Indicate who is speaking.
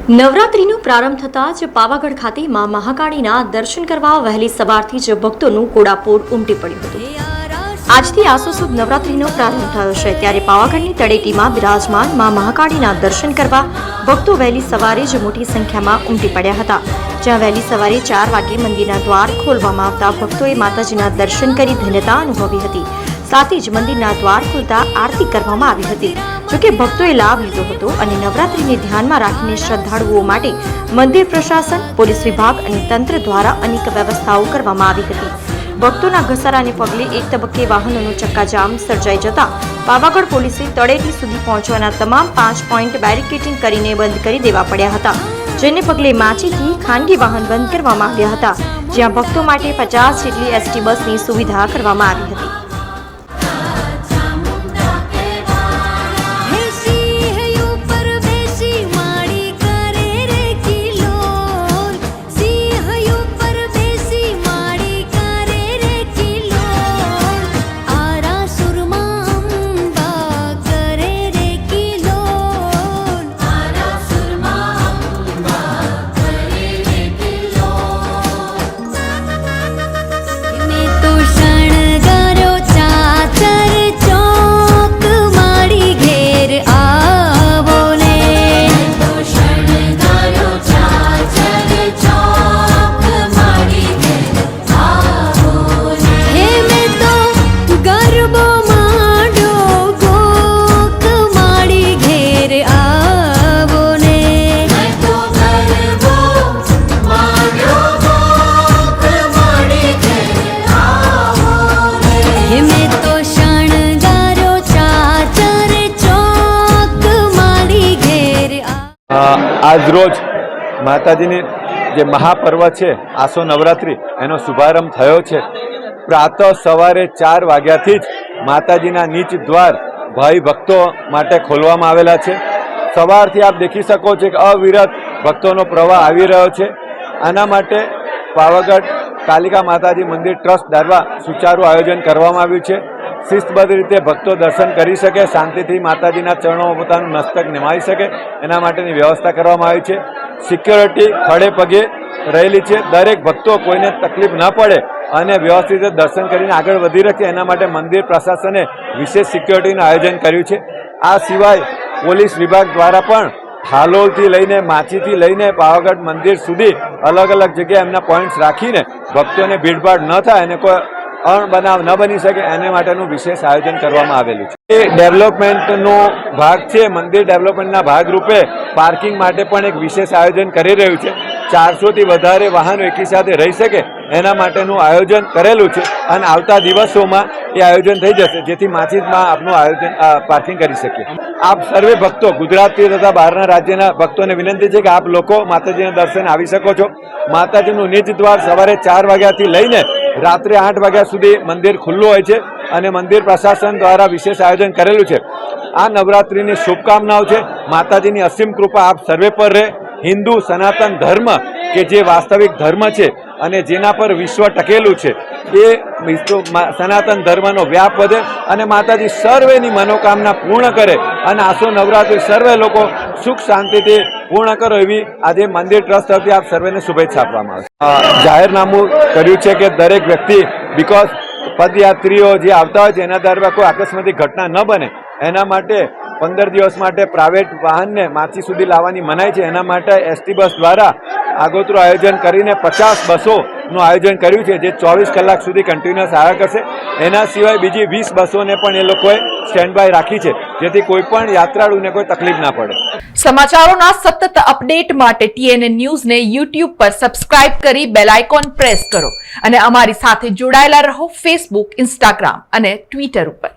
Speaker 1: નવરાત્રીનો પ્રારંભ થતાં જ પાવાગઢ ખાતે માં મહાકાળીના દર્શન કરવા વહેલી સવારથી જ ભક્તોનું ઘોડાપૂર ઉમટી પડ્યું હતું। આજથી આસો સુદ નવરાત્રીનો પ્રારંભ થયો છે, ત્યારે પાવાગઢની તળેટીમાં બિરાજમાન માં મહાકાળીના દર્શન કરવા ભક્તો વહેલી સવારે જ મોટી સંખ્યામાં ઉમટી પડ્યા હતા। જ્યાં વહેલી સવારે 4 વાગે મંદિરના દ્વાર ખોલવામાં આવતા ભક્તોએ માતાજીના દર્શન કરી ધન્યતા અનુભવી હતી। સાથે જ મંદિરના દ્વાર ખુલતા આરતી કરવામાં આવી હતી। જોકે ભક્તોએ લાભ લીધો હતો અને નવરાત્રીને ધ્યાનમાં રાખીને શ્રદ્ધાળુઓ માટે મંદિર પ્રશાસન, પોલીસ વિભાગ અને તંત્ર દ્વારા અનેક વ્યવસ્થાઓ કરવામાં આવી હતી। ભક્તોના ઘસારાને પગલે એક તબક્કે વાહનોનો ચક્કાજામ સર્જાઈ જતા પાવાગઢ પોલીસે તળેટી સુધી પહોંચવાના તમામ 5 પોઈન્ટ બેરિકેડિંગ કરીને બંધ કરી દેવા પડ્યા હતા, જેને પગલે માચીથી ખાનગી વાહન બંધ કરવામાં આવ્યા હતા, જ્યાં ભક્તો માટે 50 જેટલી એસટી બસની સુવિધા કરવામાં આવી હતી।
Speaker 2: આજરોજ માતાજીની જે મહાપર્વ છે આસો નવરાત્રિ એનો શુભારંભ થયો છે। પ્રાતઃ સવારે 4 વાગ્યાથી જ માતાજીના નીચ દ્વાર ભાઈ ભક્તો માટે ખોલવામાં આવેલા છે। સવારથી આપ દેખી શકો છો કે અવિરત ભક્તોનો પ્રવાહ આવી રહ્યો છે। આના માટે પાવાગઢ કાલિકા માતાજી મંદિર ટ્રસ્ટ દ્વારા સુચારું આયોજન કરવામાં આવ્યું છે। શિસ્તબદ્ધ રીતે ભક્તો દર્શન કરી શકે, શાંતિથી માતાજીના ચરણોમાં પોતાનું મસ્તક નિમાવી શકે, એના માટેની વ્યવસ્થા કરવામાં આવી છે। સિક્યોરિટી ખડે પગે રહેલી છે। દરેક ભક્તો કોઈને તકલીફ ન પડે અને વ્યવસ્થિત રીતે દર્શન કરીને આગળ વધી શકે, એના માટે મંદિર પ્રશાસને વિશેષ સિક્યોરિટીનું આયોજન કર્યું છે। આ સિવાય પોલીસ વિભાગ દ્વારા પણ હાલોલથી લઈને માચીથી લઈને પાવાગઢ મંદિર સુધી અલગ અલગ જગ્યાએ એમના પોઈન્ટ્સ રાખીને ભક્તોને ભીડભાડ ન થાય અને કોઈ અણબનાવ ન બની શકે એને માટેનું વિશેષ આયોજન કરવામાં આવેલું છે। એ ડેવલપમેન્ટનો ભાગ છે। મંદિર ડેવલપમેન્ટના ભાગરૂપે પાર્કિંગ માટે પણ એક વિશેષ આયોજન કરી રહ્યું છે। 400થી વધારે વાહનો એકી સાથે રહી શકે એના માટેનું આયોજન કરેલું છે અને આવતા દિવસોમાં એ આયોજન થઈ જશે, જેથી માચીમાં આપનું આયોજન પાર્કિંગ કરી શકીએ। આપ સર્વે ભક્તો, ગુજરાતથી તથા બહારના રાજ્યના ભક્તોને વિનંતી છે કે આપ લોકો માતાજીના દર્શન આવી શકો છો। માતાજીનું નિજ દ્વાર સવારે 4 વાગ્યાથી લઈને રાત્રે 8 વાગ્યા સુધી મંદિર ખુલ્લું હોય છે અને મંદિર પ્રશાસન દ્વારા વિશેષ આયોજન કરેલું છે। આ નવરાત્રિની શુભકામનાઓ છે। માતાજીની અસીમ કૃપા આપ સર્વે પર રહે। હિન્દુ સનાતન ધર્મ કે જે વાસ્તવિક ધર્મ છે અને જેના પર વિશ્વ ટકેલું છે, એ સનાતન ધર્મનો વ્યાપ વધે અને માતાજી સર્વેની મનોકામના પૂર્ણ કરે અને આસો નવરાત્રિ સર્વે લોકો સુખ શાંતિથી પૂર્ણ કરો એવી આજે મંદિર ટ્રસ્ટ તરફથી આપ સર્વેને શુભેચ્છા આપવામાં આવે છે। જાહેરનામું કર્યું છે કે દરેક વ્યક્તિ બીકોઝ પદયાત્રીઓ જે આવતા હોય છે એના દ્વારા કોઈ આકસ્મિક ઘટના ન બને એના માટે 15 દિવસ માટે પ્રાઇવેટ વાહનને માચી સુધી લાવવાની મનાઈ છે। એના માટે એસટી બસ દ્વારા આગોતરું આયોજન કરીને 50 બસોનું આયોજન કર્યું છે, જે 24 કલાક સુધી કન્ટિન્યુઅસ આવ્યા કરશે। એના સિવાય બીજી 20 બસોને પણ એ લોકોએ સ્ટેન્ડ બાય રાખી છે, જેથી કોઈ પણ યાત્રાળુને કોઈ તકલીફ ના પડે।
Speaker 3: સમાચારોના સતત અપડેટ માટે TNN ન્યૂઝને YouTube પર સબસ્ક્રાઇબ કરી બેલ આઇકોન પ્રેસ કરો અને અમારી સાથે જોડાયેલા રહો Facebook, Instagram અને Twitter ઉપર।